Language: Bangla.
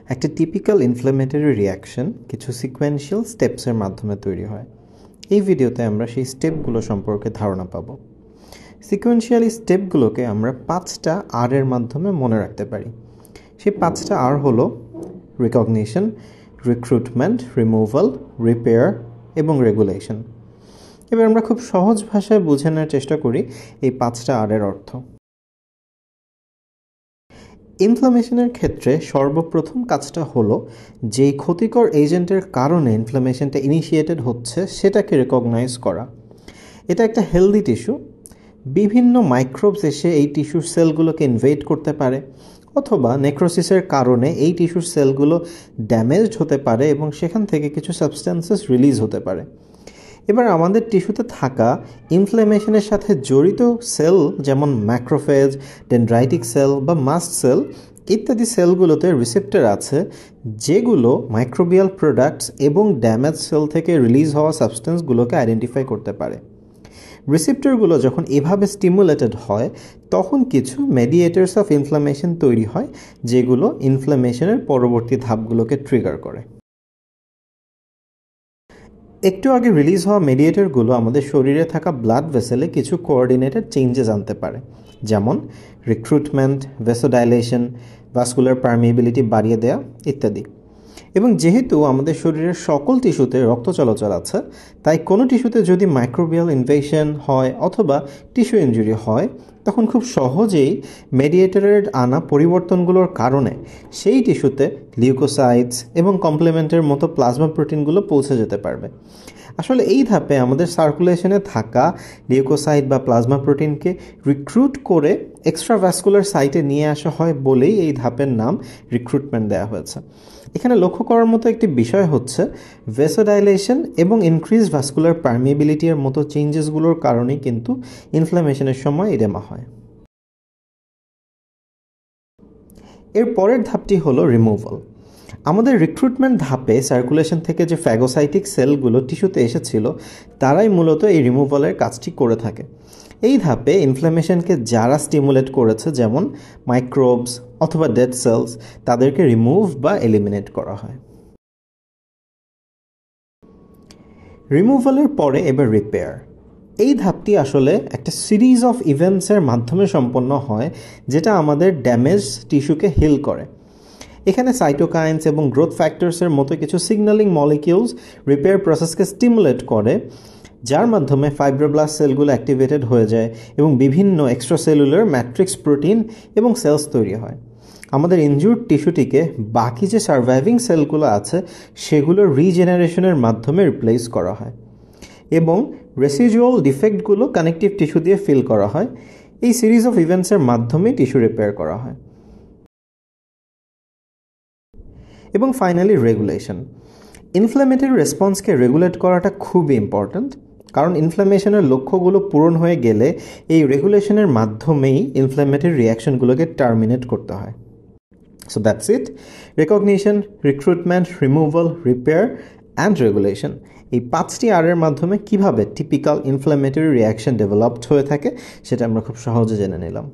একটা টিপিক্যাল ইনফ্ল্যামেটরি রিঅ্যাকশন কিছু সিকোয়েন্সিয়াল স্টেপসের মাধ্যমে তৈরি হয়। এই ভিডিওতে আমরা সেই স্টেপগুলো সম্পর্কে ধারণা পাব। সিকোয়েন্সিয়াল এই স্টেপগুলোকে আমরা 5টা আর এর মাধ্যমে মনে রাখতে পারি। সেই 5টা আর হলো রিকগনিশন, রিক্রুটমেন্ট, রিমুভাল, রিপেয়ার এবং রেগুলেশন। এবার আমরা খুব সহজ ভাষায় বুঝে নেওয়ার চেষ্টা করি এই 5টা আর এর অর্থ। ইনফ্লামেশনের ক্ষেত্রে সর্বপ্রথম কাজটা হলো যেই ক্ষতিকর এজেন্টের কারণে ইনফ্লামেশনটা ইনিশিয়েটেড হচ্ছে সেটাকে রেকগনাইজ করা। এটা একটা হেলদি টিস্যু, বিভিন্ন মাইক্রোবস এসে এই টিস্যুর সেলগুলোকে ইনভেড করতে পারে, অথবা নেক্রোসিসের কারণে এই টিস্যুর সেলগুলো ড্যামেজড হতে পারে এবং সেখান থেকে কিছু সাবস্ট্যান্সেস রিলিজ হতে পারে। এবার আমাদের টিস্যুতে থাকা ইনফ্ল্যামেশনের সাথে জড়িত সেল যেমন ম্যাক্রোফেজ, ডেনড্রাইটিক সেল বা মাস্ট সেল ইত্যাদি সেলগুলোতে রিসেপ্টর আছে যেগুলো মাইক্রোবিয়াল প্রোডাক্টস এবং ড্যামেজ সেল থেকে রিলিজ হওয়া সাবস্টেন্সগুলোকে আইডেন্টিফাই করতে পারে। রিসেপ্টরগুলো যখন এভাবে স্টিমুলেটেড হয় তখন কিছু মেডিয়েটার্স অফ ইনফ্ল্যামেশন তৈরি হয় যেগুলো ইনফ্ল্যামেশনের পরবর্তী ধাপগুলোকে ট্রিগার করে। একটু আগে রিলিজ হওয়া মেডিয়েটরগুলো আমাদের শরীরে থাকা ব্লাড ভেসেলে কিছু কোঅর্ডিনেটেড চেঞ্জেস আনতে পারে, যেমন রিক্রুটমেন্ট, ভেসোডাইলেশন, ভাস্কুলার পারমিয়েবিলিটি বাড়িয়ে দেওয়া ইত্যাদি। এবং যেহেতু আমাদের শরীরের সকল টিস্যুতে রক্ত চলাচল আছে, তাই কোনো টিস্যুতে যদি মাইক্রোবিয়াল ইনভেশন হয় অথবা টিস্যু ইনজুরি হয় তখন খুব সহজেই মেডিয়েটরের আনা পরিবর্তনগুলোর কারণে সেই টিস্যুতে লিউকোসাইটস এবং কমপ্লিমেন্টের মতো প্লাজমা প্রোটিনগুলো পৌঁছে যেতে পারবে। আসলে এই ধাপে আমাদের সার্কুলেশনে থাকা লিউকোসাইট বা প্লাজমা প্রোটিনকে রিক্রুট করে এক্সট্রাভাস্কুলার সাইটে নিয়ে আসা হয় বলেই এই ধাপের নাম রিক্রুটমেন্ট দেওয়া হয়েছে। এখানে লক্ষ্য করার মতো একটি বিষয় হচ্ছে ভেসোডাইলেশন এবং ইনক্রিজ ভাস্কুলার পারমিয়েবিলিটির মতো চেঞ্জেসগুলোর কারণেই কিন্তু ইনফ্ল্যামেশনের সময় এডেমা হয়। এর পরের ধাপটি হলো রিমুভাল। আমাদের রিক্রুটমেন্ট ধাপে সার্কুলেশন থেকে যে ফ্যাগোসাইটিক সেলগুলো টিস্যুতে এসেছিল তারাই মূলত এই রিমুভালের কাজটি করে থাকে। এই ধাপে ইনফ্ল্যামেশনকে যারা স্টিমুলেট করেছে যেমন মাইক্রোবস অথবা ডেড সেলস তাদেরকে রিমুভ বা এলিমিনেট করা হয়। রিমুভালের পরে এবার রিপেয়ার। এই ধাপটি আসলে একটা সিরিজ অফ ইভেন্টসের মাধ্যমে সম্পন্ন হয় যেটা আমাদের ড্যামেজ টিস্যুকে হিল করে। এখানে সাইটোকাইন্স এবং গ্রোথ ফ্যাক্টরসের মতো কিছু সিগন্যালিং মলিকিউলস রিপেয়ার প্রসেসকে স্টিমুলেট করে, যার মাধ্যমে ফাইব্রোব্লাস্ট সেলগুলো অ্যাক্টিভেটেড হয়ে যায় এবং বিভিন্ন এক্সট্রাসেলুলার ম্যাট্রিক্স প্রোটিন এবং সেলস তৈরি হয়। আমাদের ইনজুর্ড টিস্যুটিকে বাকি যে সার্ভাইভিং সেলগুলো আছে সেগুলোর রিজেনারেশনের মাধ্যমে রিপ্লেস করা হয় এবং রেসিজুয়াল ডিফেক্টগুলো কানেকটিভ টিস্যু দিয়ে ফিল করা হয়। এই সিরিজ অফ ইভেন্টসের মাধ্যমে টিস্যু রিপেয়ার করা হয়। এবং ফাইনালি রেগুলেশন। ইনফ্ল্যামেটরি রেসপন্সকে রেগুলেট করাটা খুবই ইম্পর্ট্যান্ট, কারণ ইনফ্ল্যামেশনের লক্ষ্যগুলো পূরণ হয়ে গেলে এই রেগুলেশনের মাধ্যমেই ইনফ্ল্যামেটরি রিঅ্যাকশনগুলোকে টার্মিনেট করতে হয়। So that's it. Recognition, recruitment, removal, repair and regulation, এই 5টি আর এর মাধ্যমে কীভাবে টিপিক্যাল ইনফ্ল্যামেটরি রিঅ্যাকশন ডেভেলপড হয়ে থাকে সেটা আমরা খুব সহজে জেনে নিলাম।